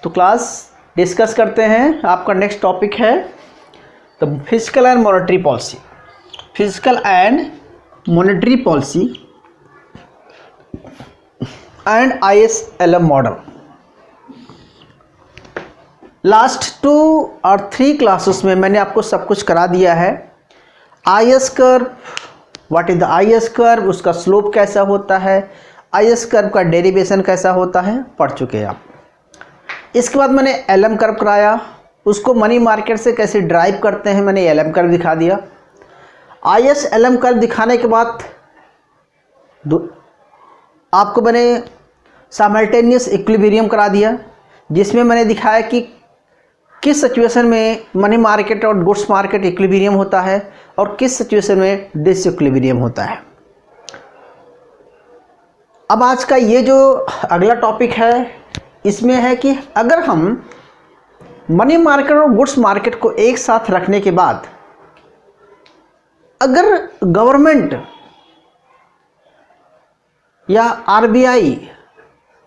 तो class discuss करते हैं। आपका नेक्स्ट टॉपिक है the physical and monetary policy. Physical and monetary policy and ISLM model. Last 2 और 3 क्लासेस में मैंने आपको सब कुछ करा दिया है। IS curve, what is the IS curve, उसका स्लोप कैसा होता है, IS कर्व का डेरिवेशन कैसा होता है, पढ़ चुके हैं आप। इसके बाद मैंने LM कर्व कराया, उसको मनी मार्केट से कैसे ड्राइव करते हैं मैंने LM कर्व दिखा दिया। ISLM कर्व दिखाने के बाद आपको मैंने साइमल्टेनियस इक्विलिब्रियम करा दिया, जिसमें मैंने दिखाया कि किस सिचुएशन में मनी मार्केट और गुड्स मार्केट इक्विलिब्रियम होता है और किस सिचुएशन में डिसइक्विलिब्रियम होता है। अब आज का ये जो अगला टॉपिक है, इसमें है कि अगर हम मनी मार्केट और गुड्स मार्केट को एक साथ रखने के बाद अगर गवर्नमेंट या RBI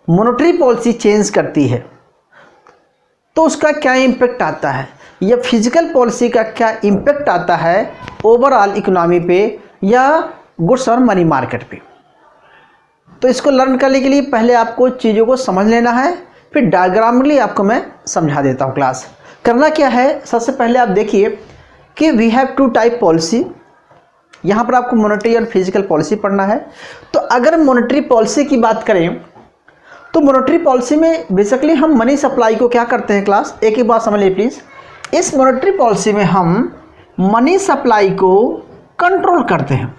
मॉनेटरी पॉलिसी चेंज करती है तो उसका क्या इम्पेक्ट आता है, या फिजिकल पॉलिसी का क्या इम्पेक्ट आता है ओवरऑल इकोनॉमी पे या गुड्स और मनी मार्केट पे। तो इसको लर्न करने के लिए पहले आपको चीज़ों को समझ लेना है, फिर डायग्रामली आपको मैं समझा देता हूँ। क्लास करना क्या है, सबसे पहले आप देखिए कि वी हैव 2 टाइप पॉलिसी। यहाँ पर आपको मॉनेटरी और फिजिकल पॉलिसी पढ़ना है। तो अगर मॉनेटरी पॉलिसी की बात करें तो मॉनेटरी पॉलिसी में बेसिकली हम मनी सप्लाई को क्या करते हैं क्लास, एक ही बात समझ लीजिए प्लीज़। इस मॉनेटरी पॉलिसी में हम मनी सप्लाई को कंट्रोल करते हैं,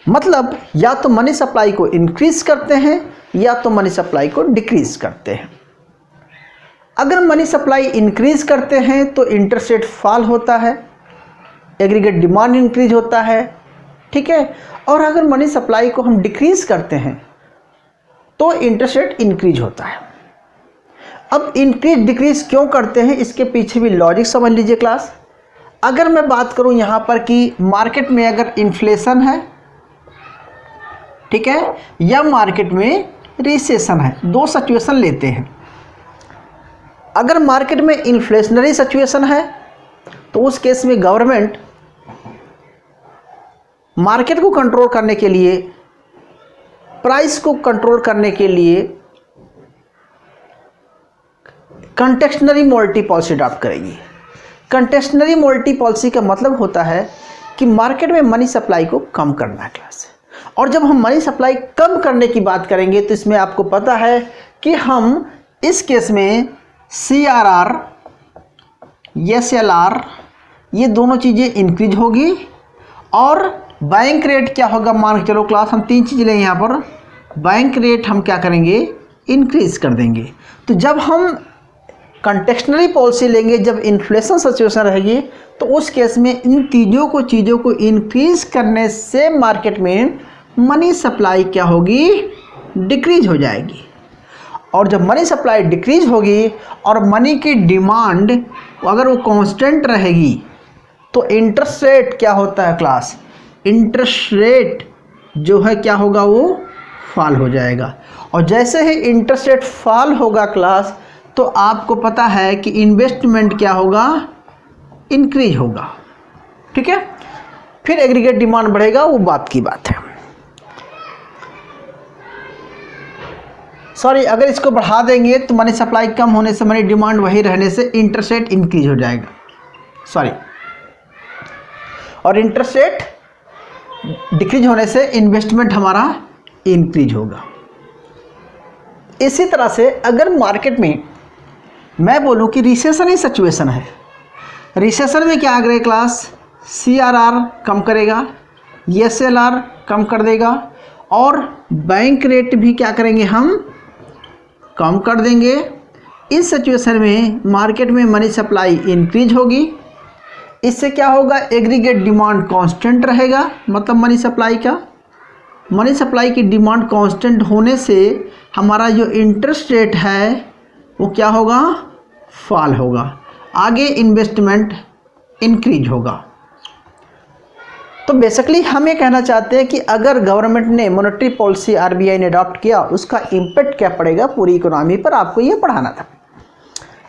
मतलब या तो मनी सप्लाई को इंक्रीज करते हैं या तो मनी सप्लाई को डिक्रीज करते हैं। अगर मनी सप्लाई इंक्रीज करते हैं तो इंटरेस्ट रेट फॉल होता है, एग्रीगेट डिमांड इंक्रीज होता है, ठीक है। और अगर मनी सप्लाई को हम डिक्रीज करते हैं तो इंटरेस्ट रेट इंक्रीज होता है। अब इंक्रीज डिक्रीज क्यों करते हैं, इसके पीछे भी लॉजिक समझ लीजिए क्लास। अगर मैं बात करूं यहाँ पर कि मार्केट में अगर इन्फ्लेशन है, ठीक है, या मार्केट में रिसेशन है, 2 सिचुएशन लेते हैं। अगर मार्केट में इन्फ्लेशनरी सिचुएशन है तो उस केस में गवर्नमेंट मार्केट को कंट्रोल करने के लिए, प्राइस को कंट्रोल करने के लिए कंटेक्शनरी मॉनेटरी पॉलिसी अडॉप्ट करेगी। कंटेक्शनरी मॉनेटरी पॉलिसी का मतलब होता है कि मार्केट में मनी सप्लाई को कम करना है क्लास। और जब हम मनी सप्लाई कम करने की बात करेंगे तो इसमें आपको पता है कि हम इस केस में CRR, SLR, ये दोनों चीज़ें इंक्रीज होगी और बैंक रेट क्या होगा, मान के चलो क्लास हम 3 चीज़ लेंगे यहाँ पर। बैंक रेट हम क्या करेंगे, इंक्रीज कर देंगे। तो जब हम कंटेक्शनरी पॉलिसी लेंगे, जब इन्फ्लेशन सिचुएशन रहेगी, तो उस केस में इन चीज़ों को इंक्रीज करने से मार्केट में मनी सप्लाई क्या होगी, डिक्रीज हो जाएगी। और जब मनी सप्लाई डिक्रीज होगी और मनी की डिमांड अगर वो कांस्टेंट रहेगी तो इंटरेस्ट रेट क्या होता है क्लास, इंटरेस्ट रेट जो है क्या होगा, वो फॉल हो जाएगा। और जैसे ही इंटरेस्ट रेट फॉल होगा क्लास, तो आपको पता है कि इन्वेस्टमेंट क्या होगा, इंक्रीज होगा, ठीक है। फिर एग्रीगेट डिमांड बढ़ेगा, वो बात की बात है। सॉरी, अगर इसको बढ़ा देंगे तो मनी सप्लाई कम होने से, मनी डिमांड वही रहने से इंटरेस्ट रेट इंक्रीज हो जाएगा, सॉरी, और इंटरेस्ट रेट डिक्रीज होने से इन्वेस्टमेंट हमारा इंक्रीज होगा। इसी तरह से अगर मार्केट में मैं बोलूं कि रिसेशन ही सिचुएशन है, रिसेशन में क्या करेगा क्लास, CRR कम करेगा, SLR कम कर देगा और बैंक रेट भी क्या करेंगे, हम कम कर देंगे। इस सिचुएशन में मार्केट में मनी सप्लाई इंक्रीज होगी, इससे क्या होगा, एग्रीगेट डिमांड कांस्टेंट रहेगा, मतलब मनी सप्लाई की डिमांड कांस्टेंट होने से हमारा जो इंटरेस्ट रेट है वो क्या होगा, फॉल होगा, आगे इन्वेस्टमेंट इंक्रीज होगा। तो बेसिकली हम ये कहना चाहते हैं कि अगर गवर्नमेंट ने मॉनेटरी पॉलिसी आरबीआई ने अडॉप्ट किया, उसका इम्पैक्ट क्या पड़ेगा पूरी इकोनॉमी पर, आपको ये पढ़ाना था।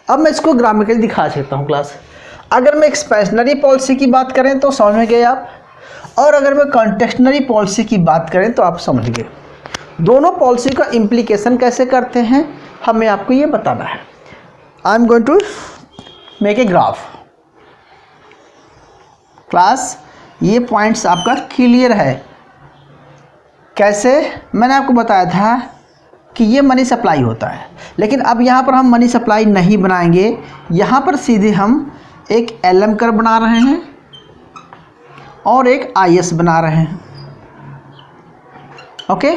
अब मैं इसको ग्रामेटिकली दिखा सकता हूँ क्लास। अगर मैं एक्सपेंशनरी पॉलिसी की बात करें तो समझ में गए आप, और अगर मैं कॉन्टेक्शनरी पॉलिसी की बात करें तो आप समझ गए। दोनों पॉलिसी का इम्प्लीकेशन कैसे करते हैं हमें आपको ये बताना है। I am going to make a graph class. ये पॉइंट्स आपका क्लियर है। कैसे? मैंने आपको बताया था कि ये मनी सप्लाई होता है, लेकिन अब यहाँ पर हम मनी सप्लाई नहीं बनाएंगे, यहाँ पर सीधे हम एक एलएम कर्व बना रहे हैं और एक आईएस बना रहे हैं। ओके,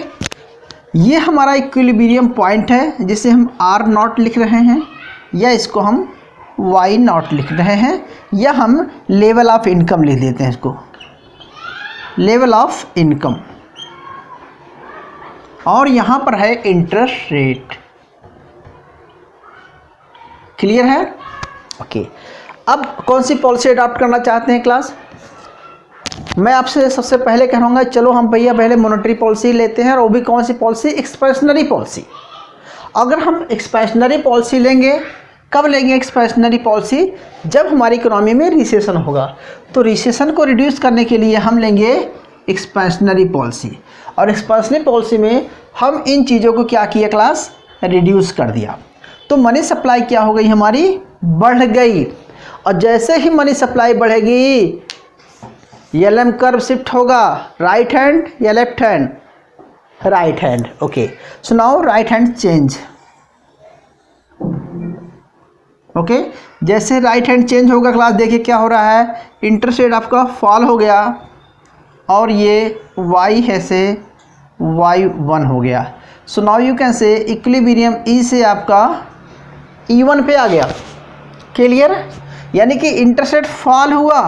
ये हमारा इक्विलिब्रियम पॉइंट है जिसे हम आर नॉट लिख रहे हैं, या इसको हम वाई नॉट लिख रहे हैं, या हम लेवल ऑफ इनकम लिख देते हैं इसको, लेवल ऑफ इनकम। और यहाँ पर है इंटरेस्ट रेट। क्लियर है? ओके, अब कौन सी पॉलिसी अडॉप्ट करना चाहते हैं क्लास? मैं आपसे सबसे पहले कहूँगा चलो हम भैया पहले मॉनेटरी पॉलिसी लेते हैं, और वो भी कौन सी पॉलिसी? Expansionary policy. अगर हम एक्सपेंशनरी पॉलिसी लेंगे, कब लेंगे एक्सपेंशनरी पॉलिसी? जब हमारी इकोनॉमी में रिसेशन होगा। तो रिसेशन को रिड्यूस करने के लिए हम लेंगे एक्सपेंशनरी पॉलिसी, और एक्सपेंशनरी पॉलिसी में हम इन चीज़ों को क्या किया क्लास? रिड्यूस कर दिया। तो मनी सप्लाई क्या हो गई हमारी? बढ़ गई। और जैसे ही मनी सप्लाई बढ़ेगी एलएम कर्व शिफ्ट होगा राइट हैंड या left hand? Right hand. Okay, so now right hand change. Okay, जैसे राइट हैंड चेंज होगा क्लास, देखिए क्या हो रहा है, इंटरेस्ट रेट आपका फॉल हो गया, और ये y है से y1 हो गया। So now you can say equilibrium E से आपका E1 पे आ गया। क्लियर? यानी कि इंटरेस्ट रेट फॉल हुआ।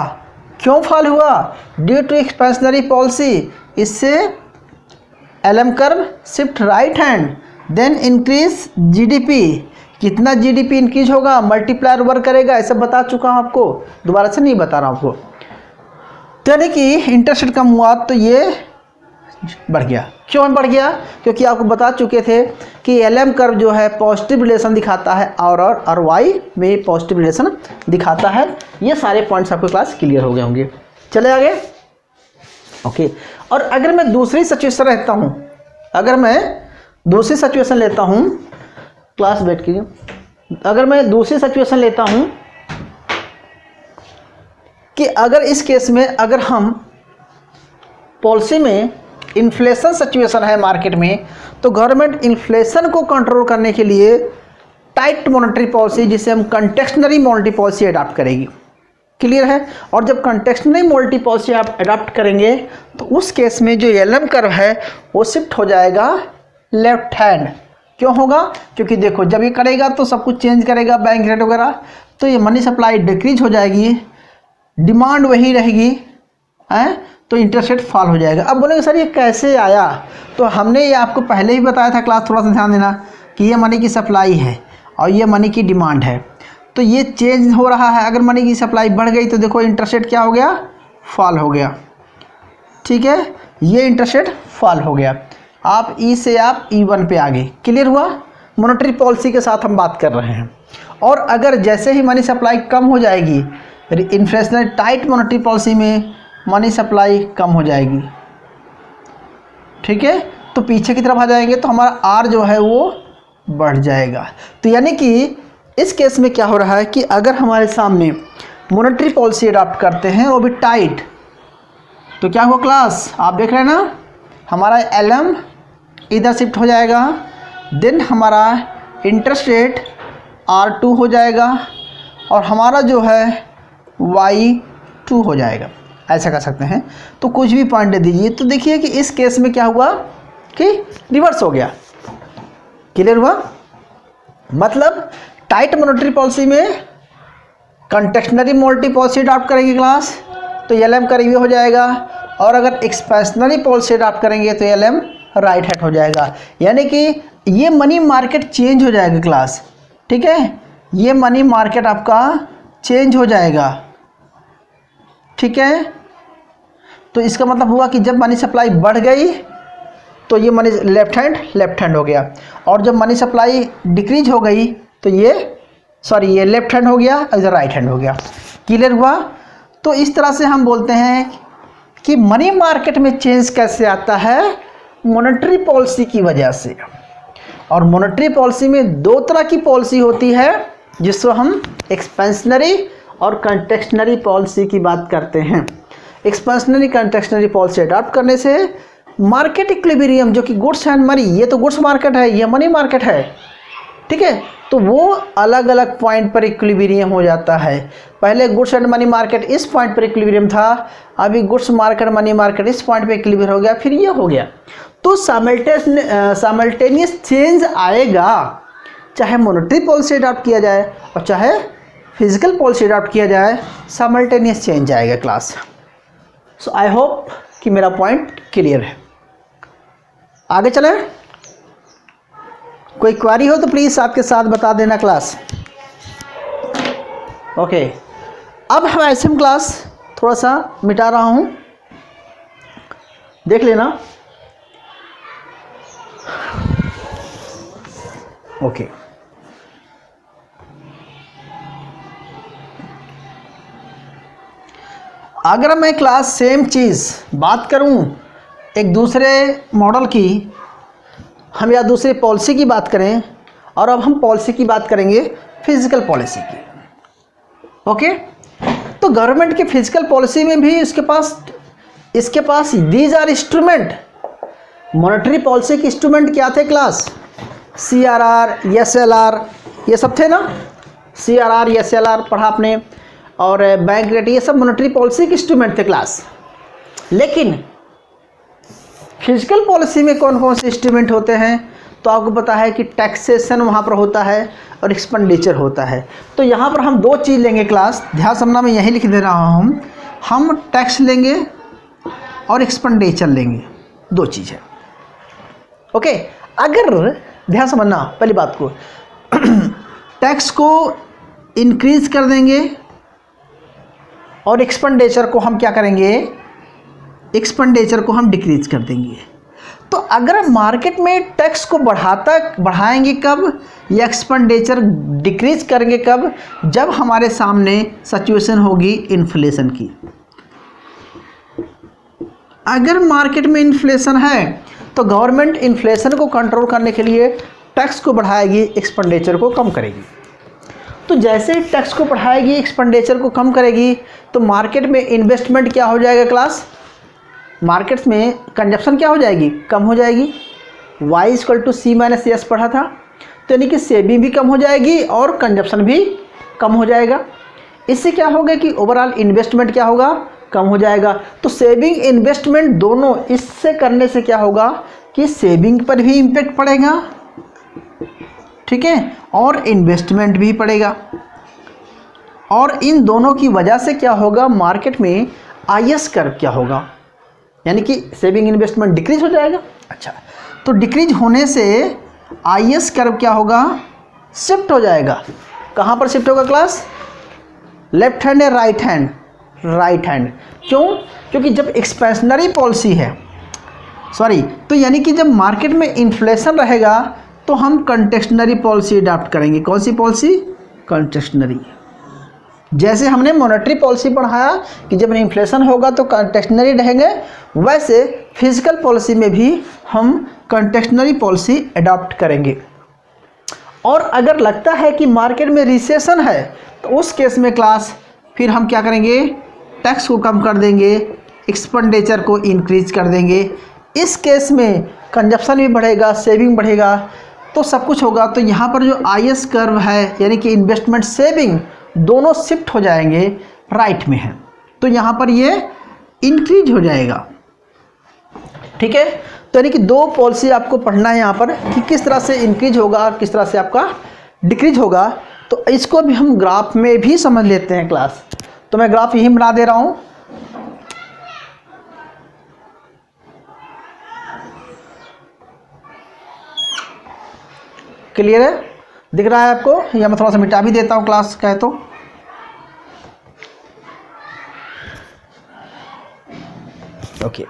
क्यों फॉल हुआ? Due to expansionary policy. इससे LM curve shift right hand, then increase GDP. कितना जीडीपी इंक्रीज होगा? मल्टीप्लायर वर्क करेगा, ऐसा बता चुका हूँ आपको, दोबारा से नहीं बता रहा हूँ आपको। तो यानी कि इंटरेस्ट रेट कम हुआ तो ये बढ़ गया। क्यों बढ़ गया? क्योंकि आपको बता चुके थे कि एलएम कर्व जो है पॉजिटिव रिलेशन दिखाता है, और वाई में पॉजिटिव रिलेशन दिखाता है। ये सारे पॉइंट्स आपको क्लास क्लियर हो गए होंगे। चले आगे। ओके, और अगर मैं दूसरी सिचुएशन रहता हूँ, अगर मैं दूसरी सिचुएशन लेता हूँ, क्लास वेट कीजिए, अगर मैं दूसरी सिचुएशन लेता हूँ कि अगर इस केस में अगर हम पॉलिसी में इन्फ्लेशन सिचुएशन है मार्केट में, तो गवर्नमेंट इन्फ्लेशन को कंट्रोल करने के लिए टाइट मॉनेटरी पॉलिसी, जिसे हम कंटेक्शनरी मॉनेटरी पॉलिसी अडॉप्ट करेगी। क्लियर है? और जब कंटेक्शनरी मॉनेटरी पॉलिसी आप अडॉप्ट करेंगे तो उस केस में जो एलएम कर्व है वो शिफ्ट हो जाएगा लेफ्ट हैंड। क्यों होगा? क्योंकि देखो जब ये करेगा तो सब कुछ चेंज करेगा, बैंक रेट वगैरह, तो ये मनी सप्लाई डिक्रीज हो जाएगी, डिमांड वही रहेगी, हैं, तो इंटरेस्ट रेट फॉल हो जाएगा। अब बोलेंगे सर ये कैसे आया? तो हमने ये आपको पहले ही बताया था क्लास, थोड़ा सा ध्यान देना कि ये मनी की सप्लाई है और ये मनी की डिमांड है, तो ये चेंज हो रहा है। अगर मनी की सप्लाई बढ़ गई तो देखो इंटरेस्ट रेट क्या हो गया? फॉल हो गया। ठीक है, ये इंटरेस्ट रेट फॉल हो गया। आप ई से आप E1 पे आ गए। क्लियर हुआ? मॉनेटरी पॉलिसी के साथ हम बात कर रहे हैं। और अगर जैसे ही मनी सप्लाई कम हो जाएगी, इन्फ्लेशनरी टाइट मॉनेटरी पॉलिसी में मनी सप्लाई कम हो जाएगी, ठीक है, तो पीछे की तरफ आ जाएंगे, तो हमारा आर जो है वो बढ़ जाएगा। तो यानी कि इस केस में क्या हो रहा है कि अगर हमारे सामने मॉनेटरी पॉलिसी अडॉप्ट करते हैं वो भी टाइट, तो क्या हुआ क्लास? आप देख रहे हैं ना, हमारा एलएम इधर शिफ्ट हो जाएगा, देन हमारा इंटरेस्ट रेट R2 हो जाएगा, और हमारा जो है Y2 हो जाएगा। ऐसा कर सकते हैं। तो कुछ भी पॉइंट दे दीजिए। तो देखिए कि इस केस में क्या हुआ कि रिवर्स हो गया। क्लियर हुआ? मतलब टाइट मॉनेटरी पॉलिसी में कंटेक्शनरी मॉनेटरी पॉलिसी अडॉप्ट करेंगे क्लास, तो एलएम करीबी हो जाएगा, और अगर एक्सपेंशनरी पॉलिसी अडॉप्ट करेंगे तो एलएम राइट हैंड हो जाएगा। यानी कि ये मनी मार्केट चेंज हो जाएगा क्लास। ठीक है, ये मनी मार्केट आपका चेंज हो जाएगा। ठीक है, तो इसका मतलब हुआ कि जब मनी सप्लाई बढ़ गई तो ये मनी लेफ्ट हैंड हो गया, और जब मनी सप्लाई डिक्रीज हो गई तो ये लेफ्ट हैंड हो गया, इधर राइट हैंड हो गया। क्लियर हुआ? तो इस तरह से हम बोलते हैं कि मनी मार्केट में चेंज कैसे आता है, मॉनेटरी पॉलिसी की वजह से। और मॉनेटरी पॉलिसी में दो तरह की पॉलिसी होती है, जिसको हम एक्सपेंशनरी और कंटेक्शनरी पॉलिसी की बात करते हैं। एक्सपेंशनरी कंटेक्शनरी पॉलिसी अडॉप्ट करने से मार्केट इक्विलिब्रियम, जो कि गुड्स एंड मनी, ये तो गुड्स मार्केट है, ये मनी मार्केट है, ठीक है, तो वो अलग अलग पॉइंट पर इक्विलिब्रियम हो जाता है। पहले गुड्स एंड मनी मार्केट इस पॉइंट पर इक्विलिब्रियम था, अभी गुड्स मार्केट मनी मार्केट इस पॉइंट पर इक्विलिब्रियम हो गया, फिर ये हो गया। तो साइमल्टेनियस चेंज आएगा, चाहे मॉनेटरी पॉलिसी अडॉप्ट किया जाए और चाहे फिजिकल पॉलिसी अडॉप्ट किया जाए, साइमल्टेनियस चेंज आएगा क्लास। सो आई होप कि मेरा पॉइंट क्लियर है। आगे चले, कोई क्वेरी हो तो प्लीज़ साथ के साथ बता देना क्लास। ओके, अब हम एसएम क्लास थोड़ा सा मिटा रहा हूँ, देख लेना। ओके, अगर मैं क्लास सेम चीज़ बात करूं एक दूसरे मॉडल की, हम या दूसरी पॉलिसी की बात करें, और अब हम पॉलिसी की बात करेंगे फिजिकल पॉलिसी की। ओके, तो गवर्नमेंट की फिजिकल पॉलिसी में भी इसके पास these are instrument. Monetary policy के इंस्ट्रूमेंट क्या थे क्लास? CRR, SLR, ये सब थे ना। CRR, SLR पढ़ा आपने, और बैंक रेट, ये सब मॉनेटरी पॉलिसी के इंस्ट्रूमेंट थे क्लास। लेकिन फिजिकल पॉलिसी में कौन कौन से इंस्ट्रूमेंट होते हैं? तो आपको पता है कि टैक्सेशन वहाँ पर होता है और एक्सपेंडिचर होता है। तो यहाँ पर हम दो चीज़ लेंगे क्लास, ध्यान समझना, मैं यही लिख दे रहा हूँ। हम टैक्स लेंगे और एक्सपेंडिचर लेंगे, दो चीज़ है। ओके, अगर ध्यान समझना पहली बात को, टैक्स को इंक्रीज कर देंगे और एक्सपेंडिचर को हम क्या करेंगे? एक्सपेंडिचर को हम डिक्रीज कर देंगे। तो अगर मार्केट में टैक्स को बढ़ाएंगे कब, या एक्सपेंडिचर डिक्रीज करेंगे कब? जब हमारे सामने सिचुएशन होगी इन्फ्लेशन की। अगर मार्केट में इन्फ्लेशन है तो गवर्नमेंट इन्फ्लेशन को कंट्रोल करने के लिए टैक्स को बढ़ाएगी, एक्सपेंडिचर को कम करेगी। तो जैसे ही टैक्स को बढ़ाएगी, एक्सपेंडिचर को कम करेगी, तो मार्केट में इन्वेस्टमेंट क्या हो जाएगा क्लास? मार्केट्स में कंजप्शन क्या हो जाएगी? कम हो जाएगी। Y = C - S पढ़ा था, तो यानी कि सेविंग भी कम हो जाएगी और कंजप्शन भी कम हो जाएगा। इससे क्या होगा कि ओवरऑल इन्वेस्टमेंट क्या होगा? कम हो जाएगा। तो सेविंग इन्वेस्टमेंट दोनों, इससे करने से क्या होगा कि सेविंग पर भी इम्पेक्ट पड़ेगा, ठीक है, और इन्वेस्टमेंट भी पड़ेगा। और इन दोनों की वजह से क्या होगा, मार्केट में IS कर्व क्या होगा, यानी कि सेविंग इन्वेस्टमेंट डिक्रीज हो जाएगा। अच्छा, तो डिक्रीज होने से IS कर्व क्या होगा? शिफ्ट हो जाएगा। कहाँ पर शिफ्ट होगा क्लास? लेफ्ट हैंड या राइट हैंड? Right hand. क्यों? क्योंकि जब एक्सपेंशनरी पॉलिसी है, तो यानी कि जब मार्केट में इन्फ्लेशन रहेगा तो हम कंटेक्शनरी पॉलिसी अडॉप्ट करेंगे। कौन सी पॉलिसी? कंटेक्शनरी। जैसे हमने मॉनेटरी पॉलिसी पढ़ाया कि जब इन्फ्लेशन होगा तो कंटेक्शनरी रहेंगे, वैसे फिजिकल पॉलिसी में भी हम कंटेक्शनरी पॉलिसी अडॉप्ट करेंगे। और अगर लगता है कि मार्केट में रिसेशन है तो उस केस में क्लास फिर हम क्या करेंगे? टैक्स को कम कर देंगे, एक्सपेंडिचर को इंक्रीज कर देंगे। इस केस में कंजप्शन भी बढ़ेगा, सेविंग बढ़ेगा, तो सब कुछ होगा। तो यहाँ पर जो IS कर्व है, यानी कि इन्वेस्टमेंट सेविंग दोनों शिफ्ट हो जाएंगे, राइट में है, तो यहाँ पर ये इंक्रीज हो जाएगा, ठीक है। तो यानी कि दो पॉलिसी आपको पढ़ना है यहाँ पर कि किस तरह से इंक्रीज होगा, किस तरह से आपका डिक्रीज होगा। तो इसको भी हम ग्राफ में भी समझ लेते हैं क्लास। तो मैं ग्राफ यही बना दे रहा हूँ। क्लियर है? दिख रहा है आपको? या मैं थोड़ा सा मिटा भी देता हूँ क्लास कहे तो। ओके,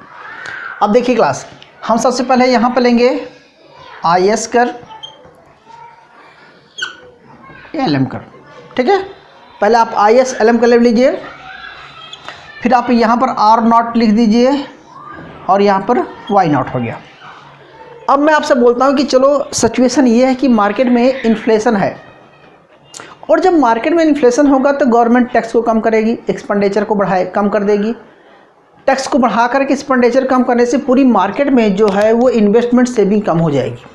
अब देखिए क्लास, हम सबसे पहले यहाँ पर लेंगे IS कर LM कर, ठीक है। पहले आप IS LM कर ले लीजिए, फिर आप यहाँ पर R0 लिख दीजिए और यहाँ पर Y0 हो गया। अब मैं आपसे बोलता हूँ कि चलो सिचुएशन ये है कि मार्केट में इन्फ्लेशन है, और जब मार्केट में इन्फ्लेशन होगा तो गवर्नमेंट टैक्स को कम करेगी, एक्सपेंडिचर को कम कर देगी। टैक्स को बढ़ा करके एक्सपेंडिचर कम करने से पूरी मार्केट में जो है वो इन्वेस्टमेंट सेविंग कम हो जाएगी।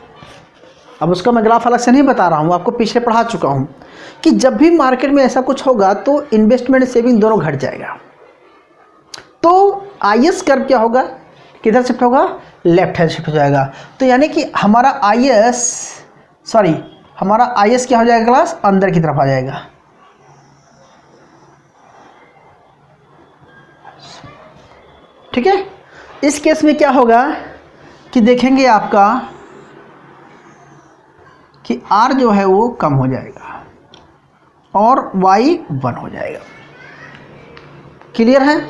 अब उसका मैं ग्राफ अलग से नहीं बता रहा हूँ, आपको पिछले पढ़ा चुका हूँ कि जब भी मार्केट में ऐसा कुछ होगा तो इन्वेस्टमेंट सेविंग दोनों घट जाएगा। तो IS कर्व क्या होगा, किधर शिफ्ट होगा, लेफ्ट हैंड शिफ्ट हो जाएगा। तो यानी कि हमारा IS क्या हो जाएगा क्लास, अंदर की तरफ आ जाएगा। ठीक है, इस केस में क्या होगा कि देखेंगे आपका कि R जो है वो कम हो जाएगा और Y 1 हो जाएगा। क्लियर है।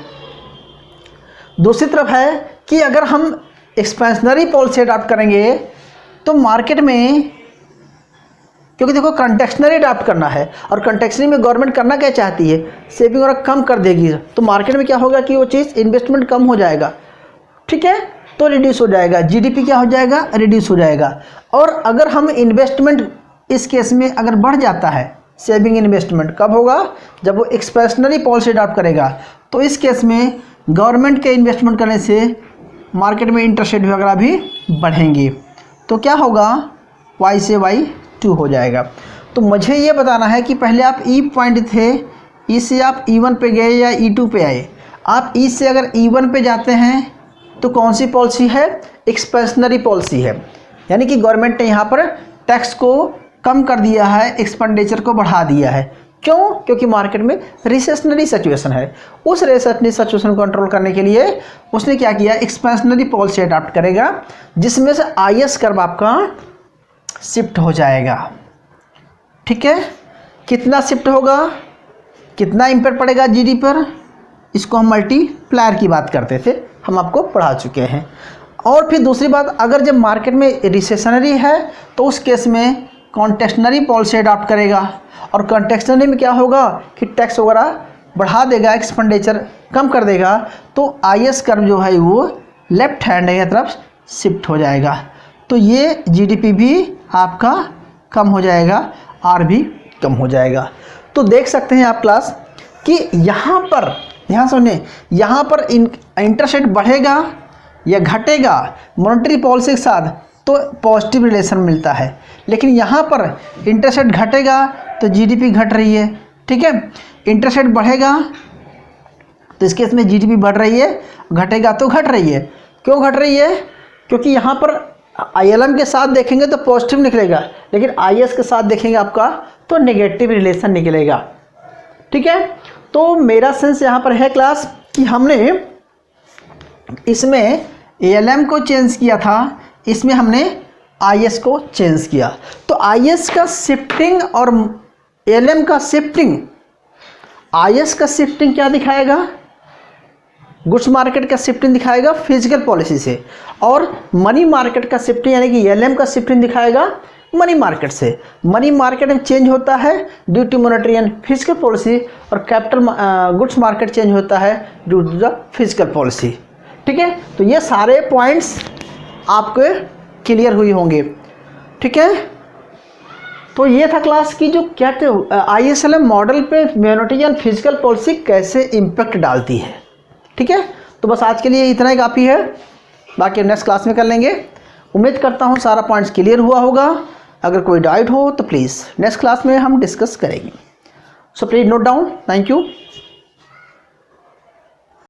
दूसरी तरफ है कि अगर हम एक्सपेंशनरी पॉलिसी अडॉप्ट करेंगे तो मार्केट में, क्योंकि देखो कंटेक्शनरी अडॉप्ट करना है और कंटेक्शनरी में गवर्नमेंट करना क्या चाहती है, सेविंग और कम कर देगी, तो मार्केट में क्या होगा कि वो चीज़ इन्वेस्टमेंट कम हो जाएगा। ठीक है, तो रिड्यूस हो जाएगा, GDP क्या हो जाएगा, रिड्यूस हो जाएगा। और अगर हम इन्वेस्टमेंट इस केस में अगर बढ़ जाता है, सेविंग इन्वेस्टमेंट कब होगा, जब वो एक्सपेंशनरी पॉलिसी अडॉप्ट करेगा। तो इस केस में गवर्नमेंट के इन्वेस्टमेंट करने से मार्केट में इंटरेस्ट रेट वगैरह भी बढ़ेंगे, तो क्या होगा, Y से Y2 हो जाएगा। तो मुझे ये बताना है कि पहले आप E पॉइंट थे, E से आप E1 पे गए या E2 पे आए। आप E से अगर E1 पे जाते हैं तो कौन सी पॉलिसी है, एक्सपेंशनरी पॉलिसी है, यानी कि गवर्नमेंट ने यहाँ पर टैक्स को कम कर दिया है, एक्सपेंडिचर को बढ़ा दिया है। क्यों, क्योंकि मार्केट में रिसेशनरी सिचुएशन है। उस रिसेशनरी सिचुएशन को कंट्रोल करने के लिए उसने क्या किया, एक्सपेंशनरी पॉलिसी अडॉप्ट करेगा, जिसमें से IS कर्व आपका शिफ्ट हो जाएगा। ठीक है, कितना शिफ्ट होगा, कितना इम्पैक्ट पड़ेगा GDP पर, इसको हम मल्टीप्लायर की बात करते थे, हम आपको पढ़ा चुके हैं। और फिर दूसरी बात, अगर जब मार्केट में रिसेशनरी है तो उस केस में कॉन्टेक्शनरी पॉलिसी अडॉप्ट करेगा, और कॉन्टेक्शनरी में क्या होगा कि टैक्स वगैरह बढ़ा देगा, एक्सपेंडिचर कम कर देगा, तो IS कर्व जो है वो लेफ्ट हैंड की तरफ शिफ्ट हो जाएगा। तो ये GDP भी आपका कम हो जाएगा, R भी कम हो जाएगा। तो देख सकते हैं आप क्लास कि यहाँ पर, यहाँ सुनिए, यहाँ पर इंटरेस्ट रेट बढ़ेगा या घटेगा मॉनेटरी पॉलिसी के साथ तो पॉजिटिव रिलेशन मिलता है, लेकिन यहाँ पर इंटरेस्ट रेट घटेगा तो GDP घट रही है। ठीक है, इंटरेस्ट रेट बढ़ेगा तो इस केस में GDP बढ़ रही है, घटेगा तो घट रही है। क्यों घट रही है, क्योंकि यहाँ पर ILM के साथ देखेंगे तो पॉजिटिव निकलेगा, लेकिन IS के साथ देखेंगे आपका तो नेगेटिव रिलेशन निकलेगा। ठीक है, तो मेरा सेंस यहाँ पर है क्लास कि हमने इसमें ALM को चेंज किया था, इसमें हमने IS को चेंज किया। तो IS का शिफ्टिंग और ALM का शिफ्टिंग, IS का शिफ्टिंग क्या दिखाएगा, गुड्स मार्केट का शिफ्टिंग दिखाएगा फिजिकल पॉलिसी से, और मनी मार्केट का शिफ्टिंग यानी कि ALM का शिफ्टिंग दिखाएगा मनी मार्केट से। मनी मार्केट में चेंज होता है due to monetary and physical policy, और कैपिटल गुड्स मार्केट चेंज होता है due to the physical policy. ठीक है, तो ये सारे पॉइंट्स आपके क्लियर हुई होंगे। ठीक है, तो ये था क्लास की जो क्या ISLM मॉडल पे मॉनेटरी एंड फिजिकल पॉलिसी कैसे इम्पैक्ट डालती है। ठीक है, तो बस आज के लिए इतना ही काफ़ी है, बाकी नेक्स्ट क्लास में कर लेंगे। उम्मीद करता हूँ सारा पॉइंट्स क्लियर हुआ होगा। अगर कोई डाउट हो तो प्लीज़ नेक्स्ट क्लास में हम डिस्कस करेंगे। So please note down. Thank you.